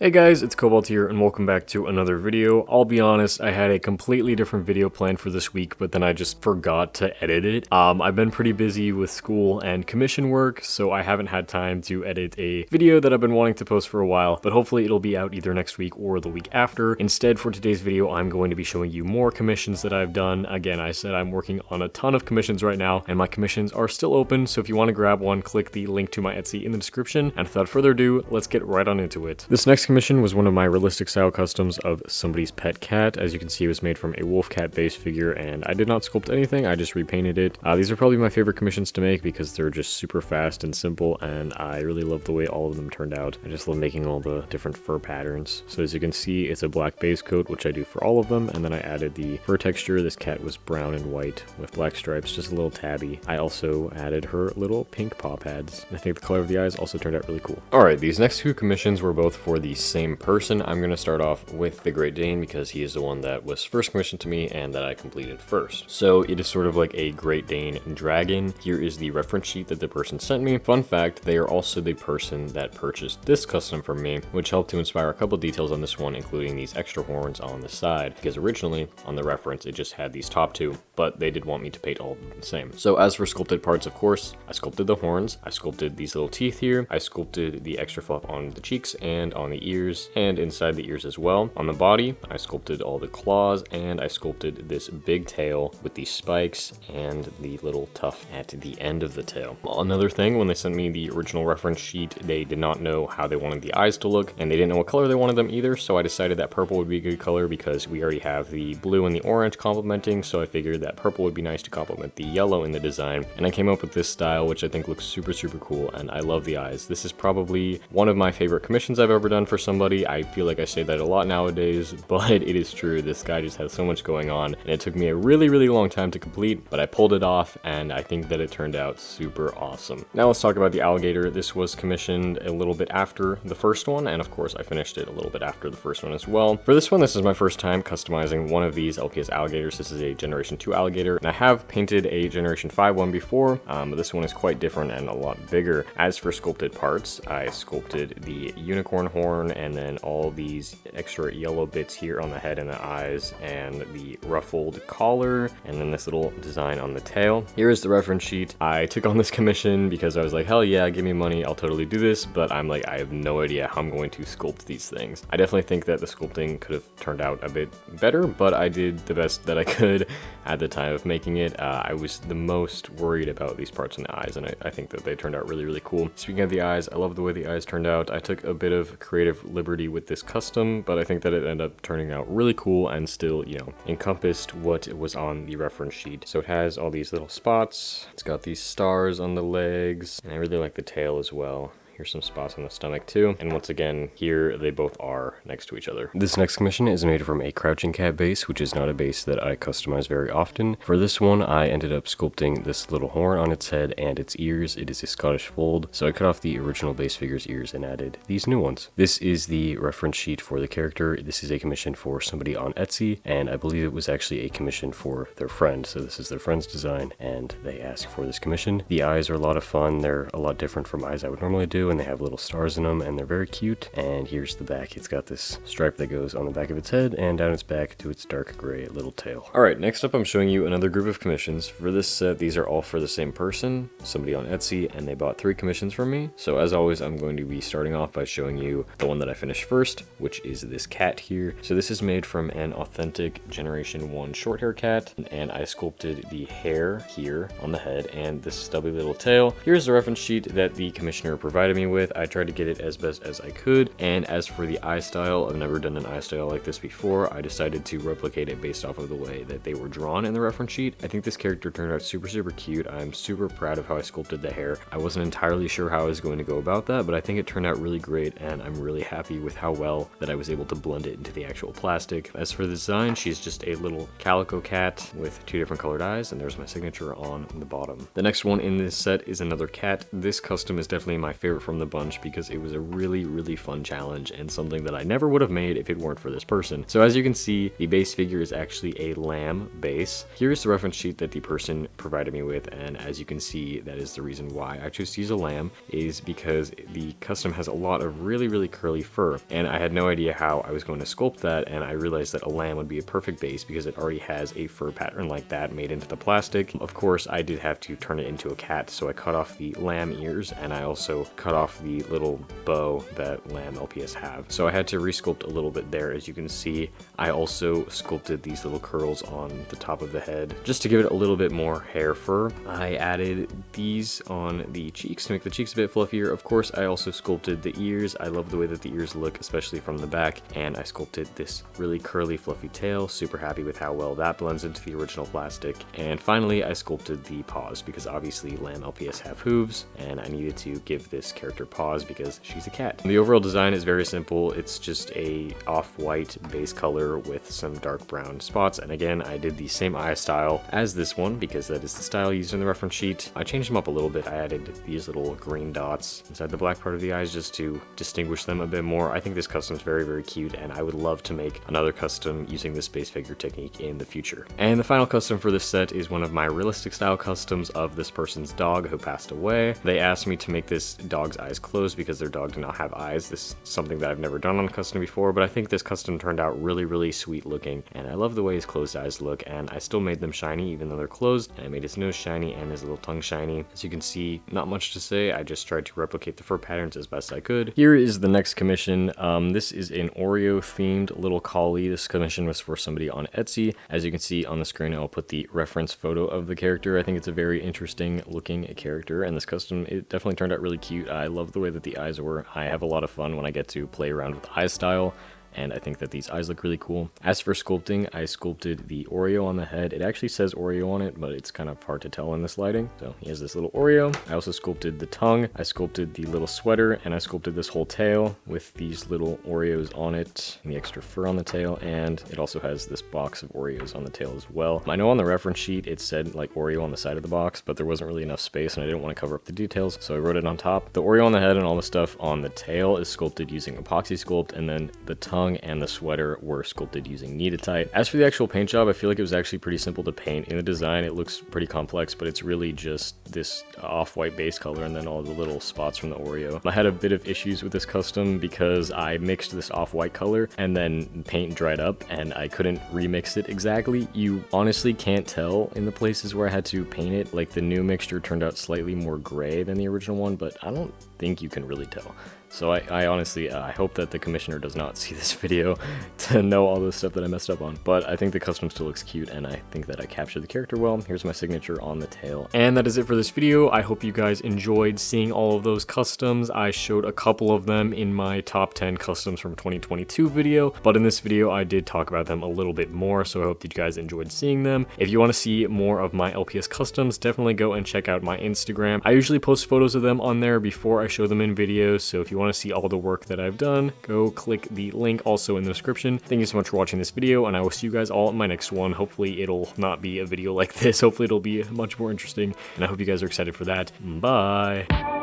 Hey guys, it's Cobalt here and welcome back to another video. I'll be honest, I had a completely different video planned for this week, but then I just forgot to edit it. I've been pretty busy with school and commission work, so I haven't had time to edit a video that I've been wanting to post for a while, but hopefully it'll be out either next week or the week after. Instead, for today's video, I'm going to be showing you more commissions that I've done. Again, I said I'm working on a ton of commissions right now, and my commissions are still open, so if you want to grab one, click the link to my Etsy in the description. And without further ado, let's get right on into it. This next commission was one of my realistic style customs of somebody's pet cat. As you can see, it was made from a wolf cat base figure, and I did not sculpt anything, I just repainted it. These are probably my favorite commissions to make because they're just super fast and simple, and I really love the way all of them turned out. I just love making all the different fur patterns. So as you can see, it's a black base coat, which I do for all of them, and then I added the fur texture. This cat was brown and white with black stripes, just a little tabby. I also added her little pink paw pads. I think the color of the eyes also turned out really cool. Alright, these next two commissions were both for the same person. I'm going to start off with the Great Dane because he is the one that was first commissioned to me and that I completed first. So it is sort of like a Great Dane dragon. Here is the reference sheet that the person sent me. Fun fact, they are also the person that purchased this custom from me, which helped to inspire a couple details on this one, including these extra horns on the side, because originally on the reference it just had these top two, but they did want me to paint all of them the same. So as for sculpted parts, of course, I sculpted the horns, I sculpted these little teeth here, I sculpted the extra fluff on the cheeks and on the ears, and inside the ears as well. On the body, I sculpted all the claws, and I sculpted this big tail with the spikes and the little tuft at the end of the tail. Another thing, when they sent me the original reference sheet, they did not know how they wanted the eyes to look, and they didn't know what color they wanted them either, so I decided that purple would be a good color because we already have the blue and the orange complementing, so I figured that purple would be nice to complement the yellow in the design, and I came up with this style, which I think looks super cool, and I love the eyes. This is probably one of my favorite commissions I've ever done for somebody. I feel like I say that a lot nowadays, but it is true. This guy just has so much going on, and it took me a really long time to complete, but I pulled it off, and I think that it turned out super awesome. Now let's talk about the alligator. This was commissioned a little bit after the first one, and of course I finished it a little bit after the first one as well. For this one, this is my first time customizing one of these LPS alligators. This is a Generation 2 alligator, and I have painted a Generation 5 one before, but this one is quite different and a lot bigger. As for sculpted parts, I sculpted the unicorn horn, and then all these extra yellow bits here on the head and the eyes, and the ruffled collar, and then this little design on the tail. Here is the reference sheet. I took on this commission because I was like, hell yeah, give me money, I'll totally do this, but I'm like, I have no idea how I'm going to sculpt these things. I definitely think that the sculpting could have turned out a bit better, but I did the best that I could at the time of making it. I was the most worried about these parts in the eyes, and I think that they turned out really cool. Speaking of the eyes, I love the way the eyes turned out. I took a bit of creative liberty with this custom, but I think that it ended up turning out really cool and still, you know, encompassed what was on the reference sheet. So it has all these little spots, it's got these stars on the legs, and I really like the tail as well. Here's some spots on the stomach too, and once again, here they both are next to each other. This next commission is made from a crouching cat base, which is not a base that I customize very often. For this one, I ended up sculpting this little horn on its head and its ears. It is a Scottish fold, so I cut off the original base figure's ears and added these new ones. This is the reference sheet for the character. This is a commission for somebody on Etsy, and I believe it was actually a commission for their friend, so this is their friend's design, and they asked for this commission. The eyes are a lot of fun. They're a lot different from eyes I would normally do, and they have little stars in them, and they're very cute. And here's the back. It's got this stripe that goes on the back of its head and down its back to its dark gray little tail. Alright, next up I'm showing you another group of commissions. For this set, these are all for the same person, somebody on Etsy, and they bought 3 commissions from me. So as always, I'm going to be starting off by showing you the one that I finished first, which is this cat here. So this is made from an authentic Generation 1 short hair cat, and I sculpted the hair here on the head and this stubby little tail. Here's the reference sheet that the commissioner provided me with. I tried to get it as best as I could, and as for the eye style, I've never done an eye style like this before. I decided to replicate it based off of the way that they were drawn in the reference sheet. I think this character turned out super cute. I'm super proud of how I sculpted the hair. I wasn't entirely sure how I was going to go about that, but I think it turned out really great, and I'm really happy with how well that I was able to blend it into the actual plastic. As for the design, she's just a little calico cat with 2 different colored eyes, and there's my signature on the bottom. The next one in this set is another cat. This custom is definitely my favorite favorite from the bunch because it was a really fun challenge and something that I never would have made if it weren't for this person. So as you can see, the base figure is actually a lamb base. Here's the reference sheet that the person provided me with, and as you can see, that is the reason why I chose to use a lamb, is because the custom has a lot of really curly fur, and I had no idea how I was going to sculpt that, and I realized that a lamb would be a perfect base because it already has a fur pattern like that made into the plastic. Of course, I did have to turn it into a cat, so I cut off the lamb ears, and I also cut off the little bow that lamb LPS have. So I had to resculpt a little bit there. As you can see, I also sculpted these little curls on the top of the head just to give it a little bit more hair fur. I added these on the cheeks to make the cheeks a bit fluffier. Of course, I also sculpted the ears. I love the way that the ears look, especially from the back, and I sculpted this really curly fluffy tail. Super happy with how well that blends into the original plastic. And finally, I sculpted the paws because obviously lamb LPS have hooves, and I needed to give this character paws because she's a cat. The overall design is very simple. It's just a off-white base color with some dark brown spots, and again, I did the same eye style as this one because that is the style used in the reference sheet. I changed them up a little bit. I added these little green dots inside the black part of the eyes just to distinguish them a bit more. I think this custom is very cute, and I would love to make another custom using this base figure technique in the future. And the final custom for this set is one of my realistic style customs of this person's dog who passed away. They asked me to make this dog's eyes closed because their dog did not have eyes. This is something that I've never done on a custom before, but I think this custom turned out really sweet looking, and I love the way his closed eyes look, and I still made them shiny even though they're closed, and I made his nose shiny and his little tongue shiny. As you can see, not much to say. I just tried to replicate the fur patterns as best I could. Here is the next commission. This is an Oreo themed little collie. This commission was for somebody on Etsy. As you can see on the screen, I'll put the reference photo of the character. I think it's a very interesting looking character, and this custom, it definitely turned out really cute. I love the way that the eyes were. I have a lot of fun when I get to play around with eye style, and I think that these eyes look really cool. As for sculpting, I sculpted the Oreo on the head. It actually says Oreo on it, but it's kind of hard to tell in this lighting. So he has this little Oreo. I also sculpted the tongue. I sculpted the little sweater, and I sculpted this whole tail with these little Oreos on it, and the extra fur on the tail, and it also has this box of Oreos on the tail as well. I know on the reference sheet it said like Oreo on the side of the box, but there wasn't really enough space, and I didn't want to cover up the details, so I wrote it on top. The Oreo on the head and all the stuff on the tail is sculpted using epoxy sculpt, and then the tongue and the sweater were sculpted using Knead-A-Tite. As for the actual paint job, I feel like it was actually pretty simple to paint. In the design, it looks pretty complex, but it's really just this off-white base color and then all the little spots from the Oreo. I had a bit of issues with this custom because I mixed this off-white color and then paint dried up and I couldn't remix it exactly. You honestly can't tell in the places where I had to paint it. Like the new mixture turned out slightly more gray than the original one, but I don't think you can really tell. So I honestly, I hope that the commissioner does not see this video to know all the stuff that I messed up on. But I think the custom still looks cute, and I think that I captured the character well. Here's my signature on the tail. And that is it for this video. I hope you guys enjoyed seeing all of those customs. I showed a couple of them in my top 10 customs from 2022 video, but in this video I did talk about them a little bit more, so I hope that you guys enjoyed seeing them. If you want to see more of my LPS customs, definitely go and check out my Instagram. I usually post photos of them on there before I show them in videos, so if you want to see all the work that I've done, go click the link also in the description. Thank you so much for watching this video, and I will see you guys all in my next one. Hopefully it'll not be a video like this. Hopefully it'll be much more interesting, and I hope you guys are excited for that. Bye!